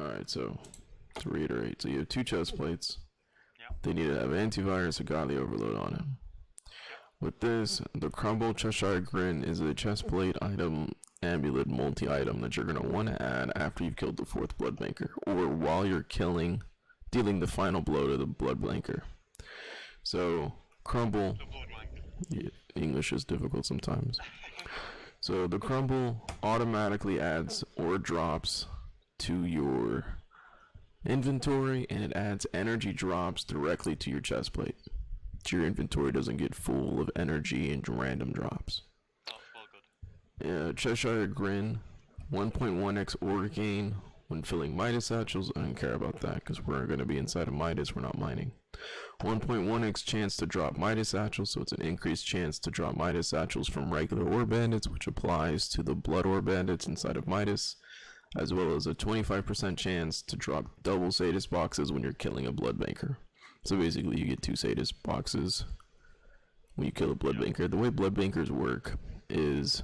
Alright, so to reiterate, so you have 2 chest plates. Yeah. They need to have antivirus or godly overload on it. With this, the Crumble Cheshire Grin is a chest plate item amulet multi-item that you're going to want to add after you've killed the 4th Bloodbanker, or while you're dealing the final blow to the Bloodbanker. So, Crumble, yeah, English is difficult sometimes. So the Crumble automatically adds or drops to your inventory, and it adds energy drops directly to your chest plate. So your inventory doesn't get full of energy and random drops. Oh, well good. Cheshire Grin, 1.1x ore gain when filling Midas satchels. I don't care about that because we're going to be inside of Midas, we're not mining. 1.1x chance to drop Midas satchels, so it's an increased chance to drop Midas satchels from regular ore bandits, which applies to the blood ore bandits inside of Midas, as well as a 25% chance to drop double sadist boxes when you're killing a bloodbanker. So basically you get 2 sadist boxes when you kill a bloodbanker. The way bloodbankers work is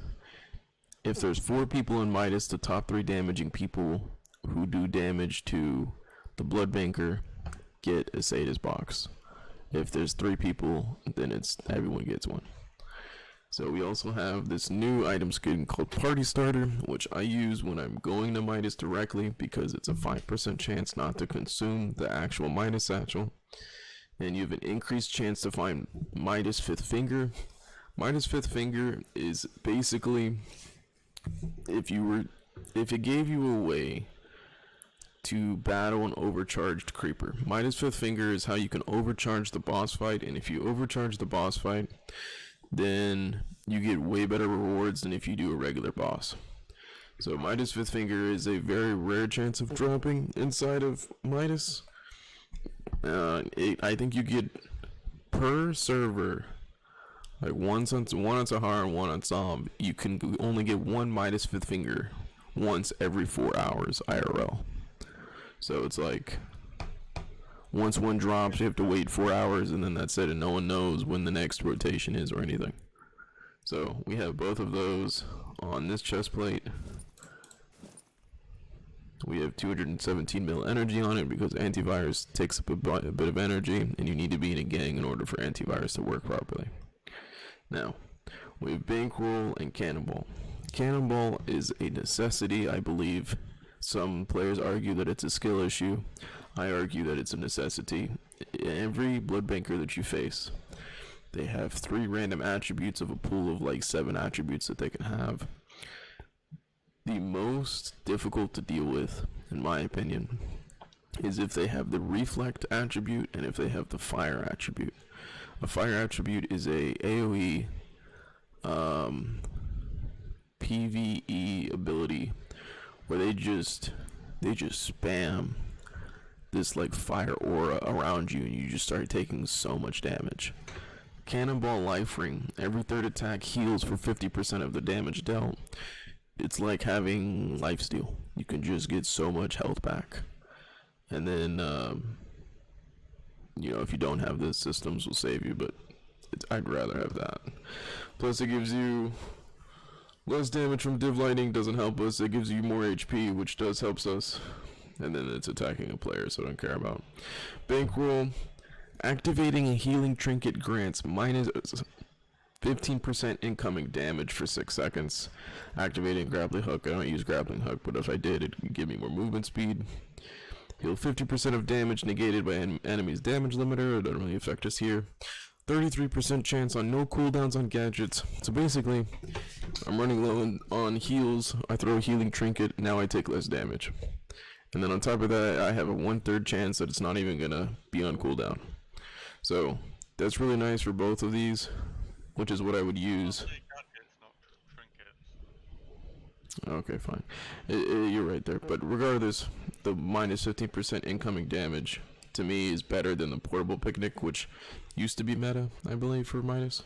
if there's 4 people in Midas, the top 3 damaging people who do damage to the bloodbanker get a sadist box. If there's 3 people, then it's everyone gets one. So we also have this new item skin called Party Starter, which I use when I'm going to Midas directly because it's a 5% chance not to consume the actual Midas satchel. And you have an increased chance to find Midas 5th Finger. Midas 5th Finger is basically if it gave you a way to battle an overcharged creeper. Midas 5th Finger is how you can overcharge the boss fight, and if you overcharge the boss fight, then you get way better rewards than if you do a regular boss. So Midas 5th Finger is a very rare chance of dropping inside of Midas. I think you get per server, like one on Sahara and 1 on Zomb, you can only get 1 Midas 5th Finger once every 4 hours IRL. So it's like once one drops, you have to wait 4 hours, and then that's it, and no one knows when the next rotation is or anything. So we have both of those on this chest plate. We have 217 mil energy on it because antivirus takes up a bit of energy, and you need to be in a gang in order for antivirus to work properly. Now, we have Bankroll and Cannonball. Cannonball is a necessity, I believe. Some players argue that it's a skill issue. I argue that it's a necessity. Every bloodbanker that you face, they have 3 random attributes of a pool of like 7 attributes that they can have. The most difficult to deal with, in my opinion, is if they have the reflect attribute and if they have the fire attribute. A fire attribute is a AoE PvE ability where they just spam this like fire aura around you, and you just start taking so much damage. Cannonball Life Ring, every 3rd attack heals for 50% of the damage dealt. It's like having lifesteal. You can just get so much health back. And then if you don't have this, systems will save you, but I'd rather have that. Plus it gives you less damage from div lighting, doesn't help us. It gives you more HP, which does helps us. And then it's attacking a player, so I don't care about. Bankroll, activating a healing trinket grants minus 15% incoming damage for 6 seconds. Activating grappling hook, I don't use grappling hook, but if I did, it would give me more movement speed. Heal 50% of damage negated by enemy's damage limiter. It doesn't really affect us here. 33% chance on no cooldowns on gadgets. So basically, I'm running low on heals. I throw a healing trinket. Now I take less damage. And then on top of that, I have a 1/3 chance that it's not even gonna be on cooldown. So that's really nice for both of these, which is what I would use. Okay, fine. You're right there. But regardless, the minus 15% incoming damage to me is better than the portable picnic, which used to be meta, I believe, for Midas.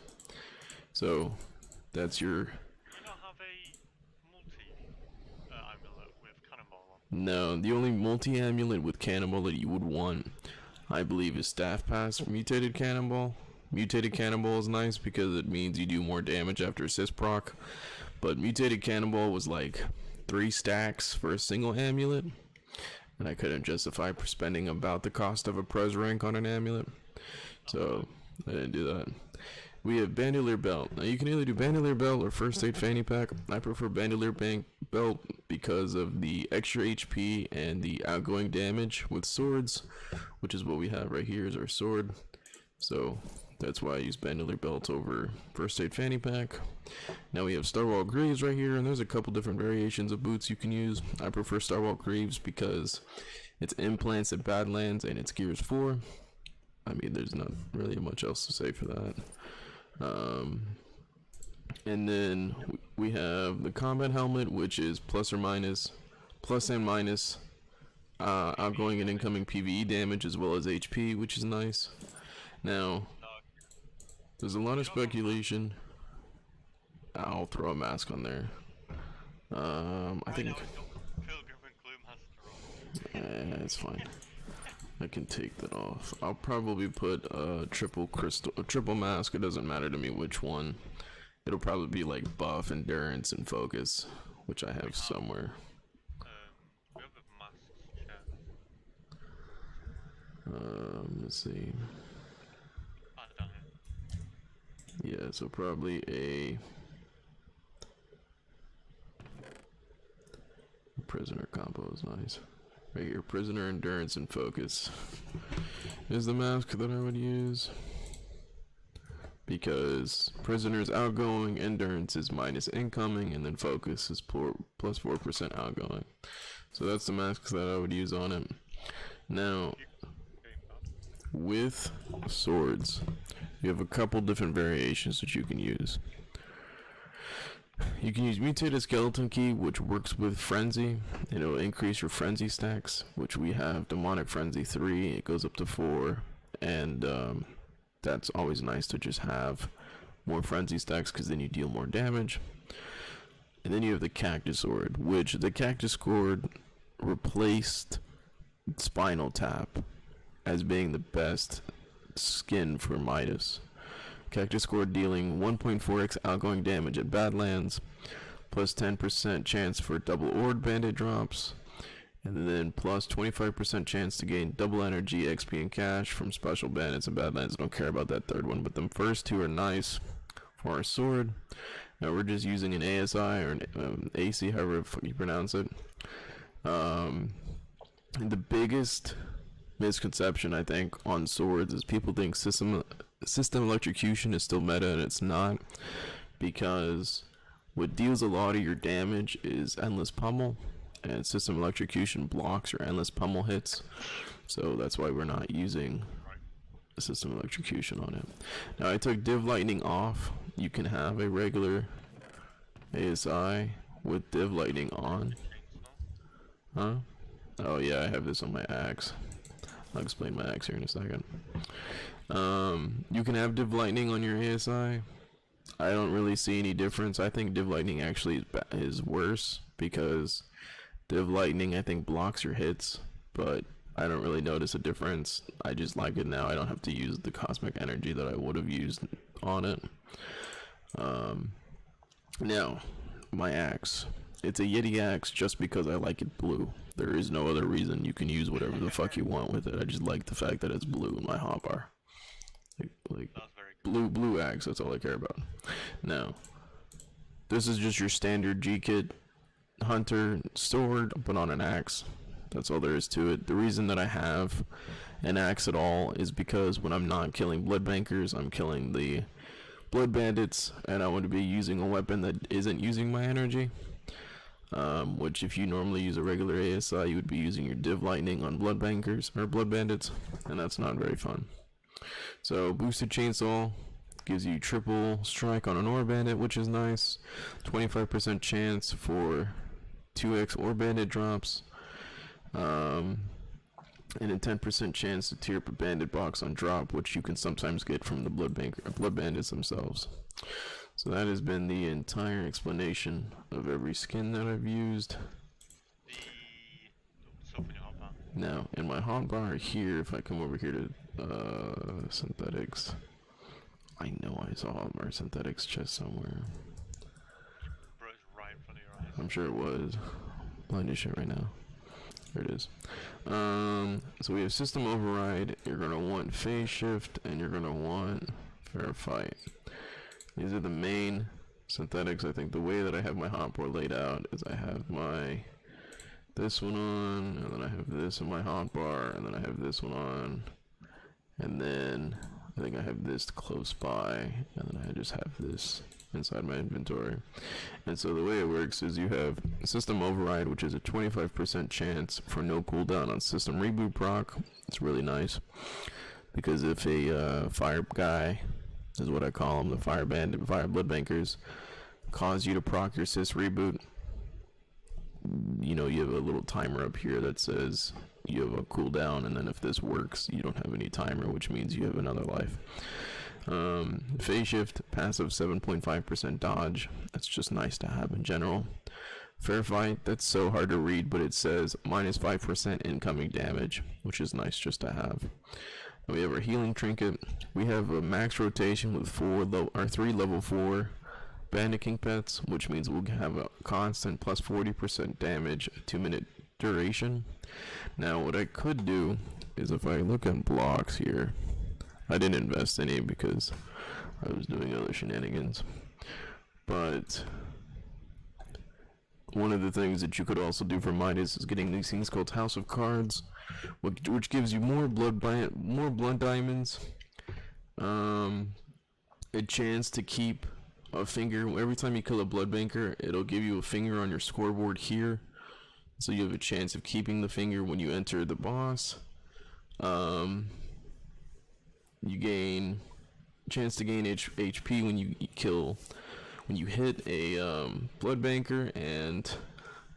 So that's your. Do you not have a multi amulet with Cannonball on? No, the only multi amulet with Cannonball that you would want, I believe, is Staff Pass for Mutated Cannonball. Mutated Cannonball is nice because it means you do more damage after assist proc, but Mutated Cannonball was like 3 stacks for a single amulet, and I couldn't justify spending about the cost of a pres rank on an amulet, so I didn't do that. We have Bandular Bell. Now you can either do Bandular Bell or First Aid Fanny Pack. I prefer Bandular Bell because of the extra HP and the outgoing damage with swords, which is what we have right here is our sword. So that's why I use Bandular Belt over First Aid Fanny Pack. Now we have Starwall Greaves right here, and there's a couple different variations of boots you can use. I prefer Starwall Greaves because it's implants at Badlands and it's Gears 4. I mean, there's not really much else to say for that. And then we have the combat helmet, which is plus and minus outgoing and incoming PvE damage as well as HP, which is nice. Now, there's a lot of speculation. I'll throw a mask on there. I think it's fine. I can take that off. I'll probably put a triple mask. It doesn't matter to me which one. It'll probably be like buff, endurance, and focus, which I have somewhere. We have a mask chat. Let's see. Down here. Yeah, so probably a prisoner combo is nice. Right here, prisoner, endurance, and focus is the mask that I would use. Because prisoner's outgoing, endurance is minus incoming, and then focus is plus 4% outgoing. So that's the mask that I would use on it. Now, with swords, you have a couple different variations that you can use. You can use Mutated Skeleton Key, which works with Frenzy. It'll increase your Frenzy stacks, which we have Demonic Frenzy 3. It goes up to 4, and that's always nice to just have more Frenzy stacks because then you deal more damage. And then you have the Cactusword, which the Cactusword replaced Spinal Tap as being the best skin for Midas. Cactusword dealing 1.4x outgoing damage at Badlands, plus 10% chance for double Ord Bandit drops, and then plus 25% chance to gain double energy, XP, and cash from special bandits and Badlands. I don't care about that third one, but them first two are nice for our sword. Now we're just using an ASI or an AC, however the fuck you pronounce it. The biggest misconception I think on swords is people think system electrocution is still meta, and it's not, because what deals a lot of your damage is endless pummel, and system electrocution blocks your endless pummel hits, so that's why we're not using system electrocution on it. Now I took Div Lightning off. You can have a regular ASI with Div Lightning on. Huh? Oh yeah, I have this on my axe. I'll explain my axe here in a second. You can have Div Lightning on your ASI. I don't really see any difference. I think Div Lightning actually is worse, because Div Lightning I think blocks your hits, but I don't really notice a difference. I just like it now. I don't have to use the cosmic energy that I would have used on it. Now, my axe. It's a Yeti Ax just because I like it blue. There is no other reason. You can use whatever the fuck you want with it. I just like the fact that it's blue in my hotbar. Like blue axe, that's all I care about. Now, this is just your standard G-Kit hunter sword, but on an axe. That's all there is to it. The reason that I have an axe at all is because when I'm not killing blood bankers, I'm killing the blood bandits, and I want to be using a weapon that isn't using my energy. Which if you normally use a regular ASI, you would be using your Div Lightning on blood bankers or blood bandits, and that's not very fun. So boosted chainsaw gives you triple strike on an ore bandit, which is nice. 25% chance for 2x ore bandit drops, and a 10% to tear up a bandit box on drop, which you can sometimes get from the blood bandits themselves. So that has been the entire explanation of every skin that I've used. Now, in my hotbar here, if I come over here to synthetics, I know I saw my synthetics chest somewhere. Bro, it's right in front of your eyes. I'm sure it was. Blind as shit right now. There it is. So we have system override. You're gonna want phase shift, and you're gonna want fair fight. These are the main synthetics. I think the way that I have my hotbar laid out is I have my this one on, and then I have this in my hotbar, and then I have this one on, and then I think I have this close by, and then I just have this inside my inventory. And so the way it works is you have system override, which is a 25% chance for no cooldown on system reboot proc. It's really nice because if a fire guy, is what I call them, the fire bandit, fire blood bankers, cause you to proc your sys reboot, you know, you have a little timer up here that says you have a cooldown, and then if this works, you don't have any timer, which means you have another life. Phase shift, passive 7.5% dodge. That's just nice to have in general. Fair fight, that's so hard to read, but it says minus 5% incoming damage, which is nice just to have. And we have our healing trinket. We have a max rotation with 3 level 4 Bandit King pets, which means we'll have a constant plus 40% damage, 2-minute duration. Now what I could do is if I look at blocks here, I didn't invest any because I was doing other shenanigans, but one of the things that you could also do for Midas is getting these things called House of Cards, which gives you more blood diamonds, a chance to keep a finger. Every time you kill a blood banker, it'll give you a finger on your scoreboard here, so you have a chance of keeping the finger when you enter the boss. You gain chance to gain HP when you hit a blood banker, and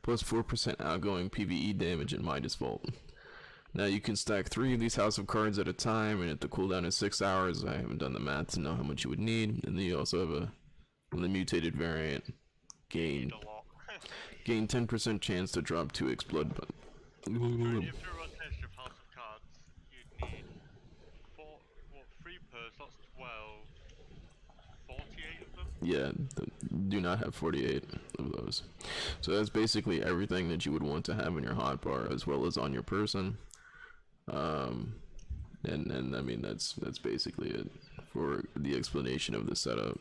plus 4% outgoing PvE damage in Midas Vault. Now you can stack 3 of these House of Cards at a time, and if the cooldown is 6 hours, I haven't done the math to know how much you would need. And then you also have the mutated variant, gain 10% chance to drop 2x blood. If you run extra House of Cards, you'd need 3 per, so that's 12, 48 of them? Yeah, do not have 48 of those. So that's basically everything that you would want to have in your hotbar, as well as on your person. And I mean that's basically it for the explanation of the setup.